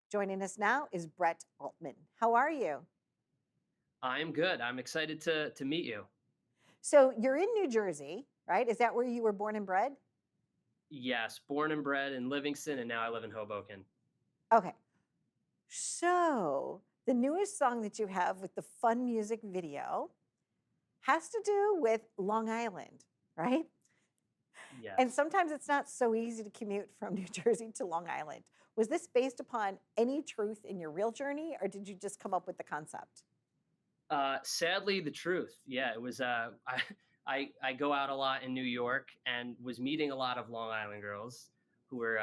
Joining us now is Brett Altman. How are you? I'm good. I'm excited to meet you. So you're in New Jersey, right? Is that where you were born and bred? Yes, born and bred in Livingston, and now I live in Hoboken. Okay. So the newest song that you have with the fun music video has to do with Long Island, right? And Yes. sometimes it's not so easy to commute from New Jersey to Long Island. Was this based upon any truth in your real journey, or did you just come up with the concept? Sadly, the truth. Yeah, it was. I go out a lot in New York and was meeting a lot of Long Island girls who were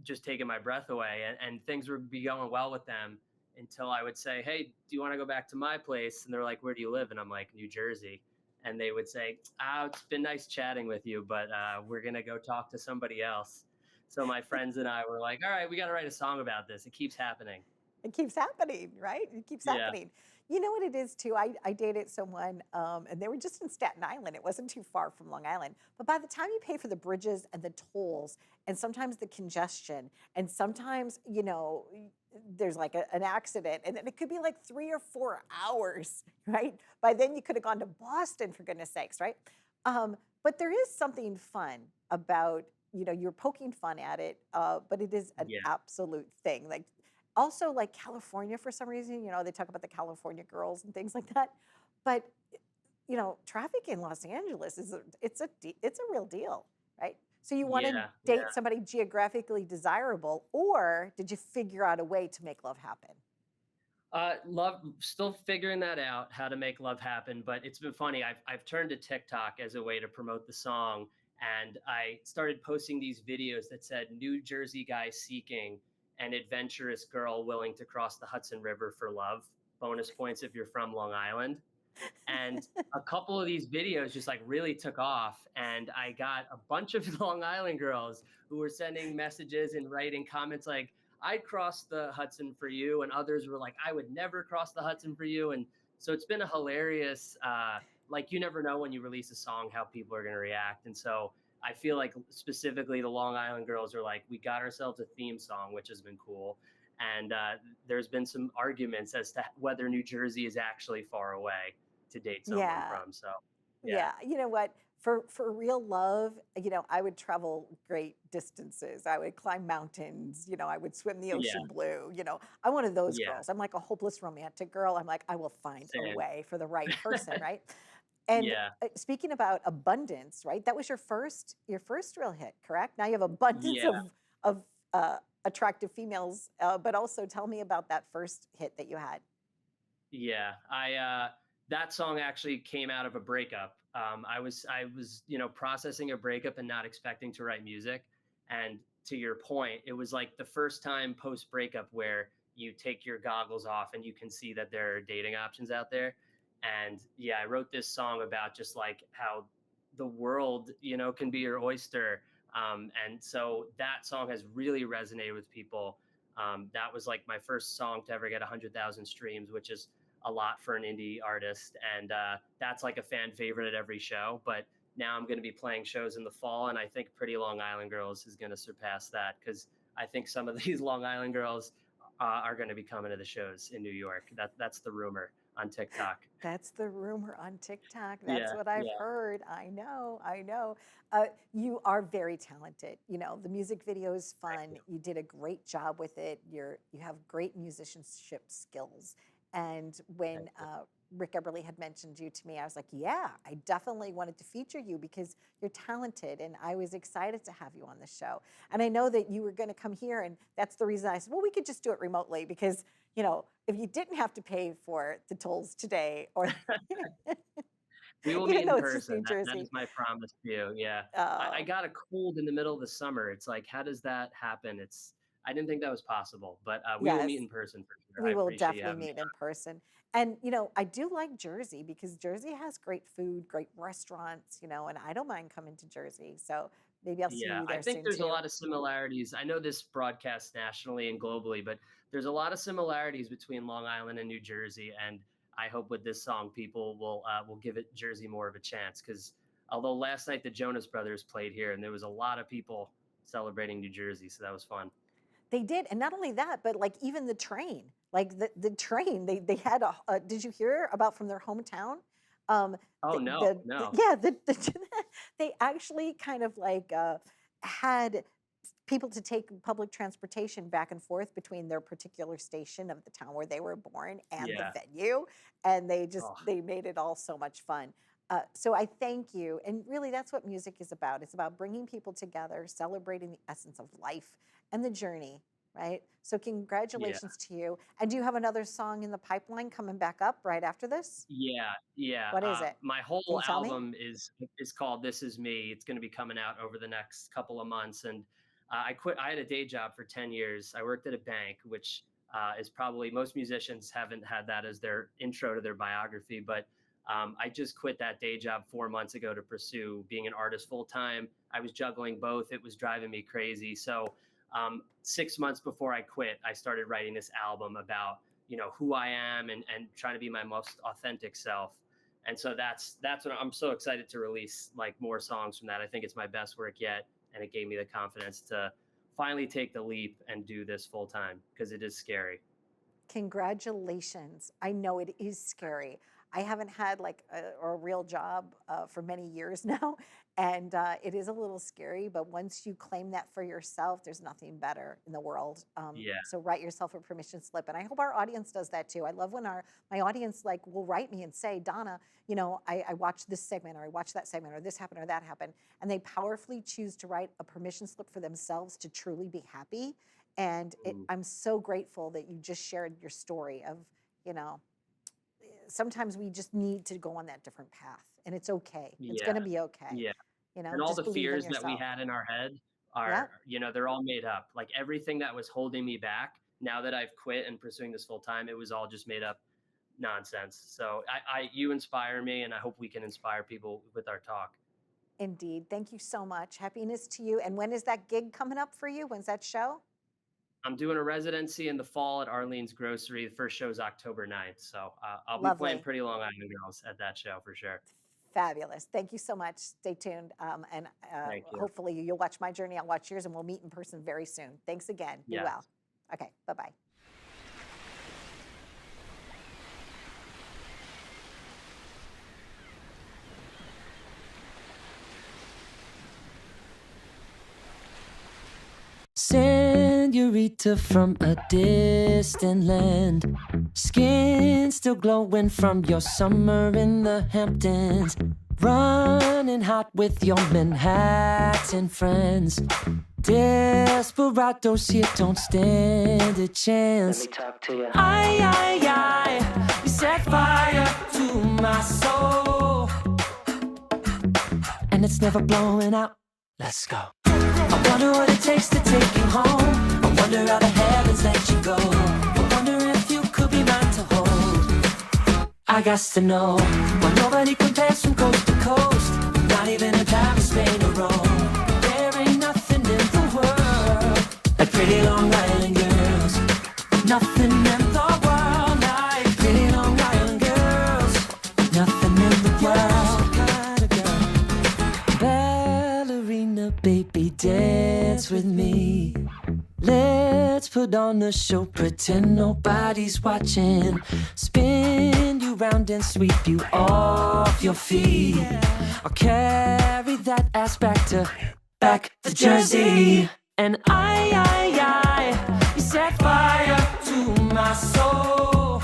just taking my breath away, and things would be going well with them until I would say, "Hey, do you want to go back to my place?" And they're like, "Where do you live?" And I'm like, "New Jersey." And they would say, "Ah, it's been nice chatting with you, but we're gonna go talk to somebody else." So my friends and I were like, "All right, we got to write a song about this. It keeps happening." It keeps happening, right? It keeps Yeah. happening. You know what it is too? I dated someone, and they were just in Staten Island. It wasn't too far from Long Island. But by the time you pay for the bridges and the tolls, and sometimes the congestion, and sometimes, there's like an accident, and then it could be like 3 or 4 hours, right? By then you could have gone to Boston, for goodness sakes, right? But there is something fun about, you're poking fun at it, but it is an Yeah. absolute thing. Like also, like California for some reason, they talk about the California girls and things like that. But traffic in Los Angeles it's a real deal, right? So you want to Yeah. date somebody geographically desirable, or did you figure out a way to make love happen? Love still figuring that out how to make love happen, but it's been funny. I've turned to TikTok as a way to promote the song, and I started posting these videos that said New Jersey guy seeking an adventurous girl willing to cross the Hudson River for love. Bonus points if you're from Long Island. And a couple of these videos just like really took off, and I got a bunch of Long Island girls who were sending messages and writing comments like, "I'd cross the Hudson for you," and others were like, "I would never cross the Hudson for you." And so it's been a hilarious, like, you never know when you release a song how people are going to react. And so I feel like specifically the Long Island girls are like, we got ourselves a theme song, which has been cool. And there's been some arguments as to whether New Jersey is actually far away to date someone Yeah. from. So yeah, Yeah, you know what? For real love, I would travel great distances. I would climb mountains, I would swim the yeah, ocean blue, I'm one of those yeah, girls. I'm like a hopeless romantic girl. I'm like, I will find a same. way for the right person, right? And Yeah, speaking about abundance, right? That was your first real hit, correct? Now you have abundance yeah, of attractive females, but also tell me about that first hit that you had. yeah. That song actually came out of a breakup. I was processing a breakup and not expecting to write music. And to your point, it was like the first time post breakup where you take your goggles off and you can see that there are dating options out there. And yeah, I wrote this song about just like how the world, can be your oyster. And so that song has really resonated with people. That was like my first song to ever get 100,000 streams, which is a lot for an indie artist. And that's like a fan favorite at every show. But now I'm going to be playing shows in the fall, and I think Pretty Long Island Girls is going to surpass that because I think some of these Long Island girls are going to be coming to the shows in New York. That's the rumor on TikTok. That's the rumor on TikTok. That's Yeah, what I've yeah. heard. I know, I know. You are very talented. The music video is Thank fun. you. You did a great job with it. You have great musicianship skills. And Thank when you. Rick Eberly had mentioned you to me, I was like, yeah, I definitely wanted to feature you because you're talented, and I was excited to have you on the show. And I know that you were going to come here, and that's the reason I said, well, we could just do it remotely because if you didn't have to pay for the tolls today, or We will meet even in though it's just person. New That is Jersey. my promise to you. Yeah. I Uh, got a cold in the middle of the summer. It's like, how does that happen? I didn't think that was possible, but we will meet yes, in person for sure. I we will appreciate you definitely having me meet in person. And I do like Jersey because Jersey has great food, great restaurants, and I don't mind coming to Jersey. So maybe I'll see Yeah, you I there think soon there's a too. lot of similarities. I know this broadcasts nationally and globally, but there's a lot of similarities between Long Island and New Jersey. And I hope with this song, people will give it Jersey more of a chance. Because although last night the Jonas Brothers played here, and there was a lot of people celebrating New Jersey, so that was fun. They did, and not only that, but like even the train, like the train, they had did you hear about from their hometown? Um, Oh, no, no. yeah, they actually kind of like had people to take public transportation back and forth between their particular station of the town where they were born and the Yeah. venue, and Oh, they made it all so much fun. So I thank you, and really that's what music is about. It's about bringing people together, celebrating the essence of life and the journey, right? So yeah. congratulations to you. And do you have another song in the pipeline coming back up right after this? Yeah, yeah. What is it? My Can whole you tell me? album is called "This Is Me." It's going to be coming out over the next couple of months, and I quit. I had a day job for 10 years. I worked at a bank, which is probably most musicians haven't had that as their intro to their biography. But I just quit that day job 4 months ago to pursue being an artist full time. I was juggling both. It was driving me crazy. So 6 months before I quit, I started writing this album about who I am and trying to be my most authentic self. And so that's what I'm so excited to release, like, more songs from that. I think it's my best work yet, and it gave me the confidence to finally take the leap and do this full time because it is scary. Congratulations. I know it is scary. I haven't had like a real job for many years now, and it is a little scary. But once you claim that for yourself, there's nothing better in the world. Yeah. So write yourself a permission slip, and I hope our audience does that too. I love when my audience like will write me and say, Donna, I watched this segment, or I watched that segment, or this happened, or that happened, and they powerfully choose to write a permission slip for themselves to truly be happy. And Mm, I'm so grateful that you just shared your story of, you know, sometimes we just need to go on that different path, and it's okay. It's yeah. going to be okay. Yeah. And all Just the believe in fears that we yourself. had in our head Yeah. are, they're all made up. Like, everything that was holding me back, now that I've quit and pursuing this full time, it was all just made up nonsense. So you inspire me, and I hope we can inspire people with our talk. Indeed. Thank you so much. Happiness to you. And when is that gig coming up for you? When's that show? I'm doing a residency in the fall at Arlene's Grocery. The first show is October 9th. So I'll be playing Lovely. Pretty Long Island Girls at that show for sure. Fabulous. Thank you so much. Stay tuned. And Thank you. hopefully you'll watch my journey. I'll watch yours, and we'll meet in person very soon. Thanks again. Be well. Yes. Okay. Bye bye. Senorita from a distant land, skin still glowing from your summer in the Hamptons, running hot with your Manhattan friends. Desperados here don't stand a chance. Let me talk to you. I, you set fire to my soul, and it's never blowing out. Let's go. I wonder what it takes to take you home. I wonder how the heavens let you go. I wonder if you could be mine to hold. I got to know why nobody compares from coast to coast. Not even in Paris, Spain, or Rome. There ain't nothing in the world like pretty Long Island girls. Nothing in the world like pretty Long Island girls. Nothing in the world. Ballerina, baby, dance with me. Let's put on the show, pretend nobody's watching. Spin you round and sweep you off your feet. I'll carry that ass back to Jersey. And you set fire to my soul,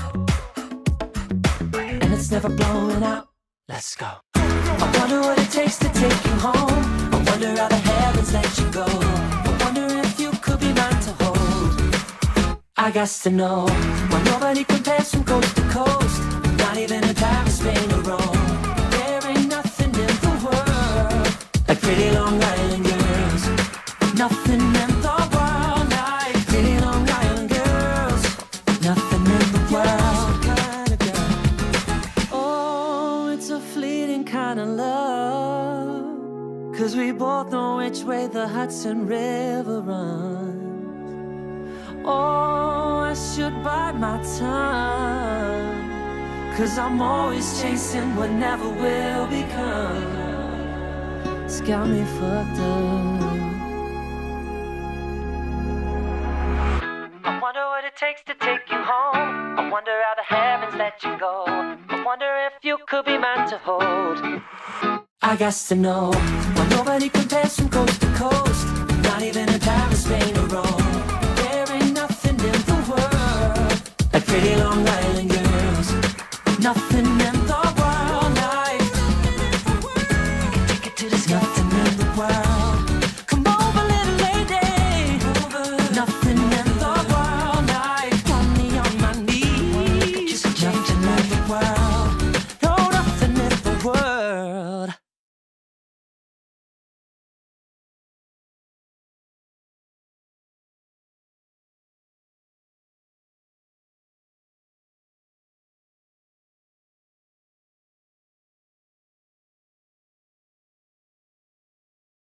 and it's never blowing out. Let's go. I wonder what it takes to take you home. I wonder how the heavens let you go. I wonder if you could be mine to hold. I got to know why nobody compares from coast to coast. Not even in Paris, Spain, or Rome. There ain't nothing in the world like pretty Long Island girls. Nothing in the world like pretty Long Island girls. Nothing in the world. Oh, it's a fleeting kind of love, 'cause we both know which way the Hudson River runs. Oh, I should bite my tongue, 'cause I'm always chasing what never will become. It's got me fucked up. takes to take you home. I wonder how the heavens let you go. I wonder if you could be mine to hold. I guess to know why nobody compares from coast to coast. Not even in Paris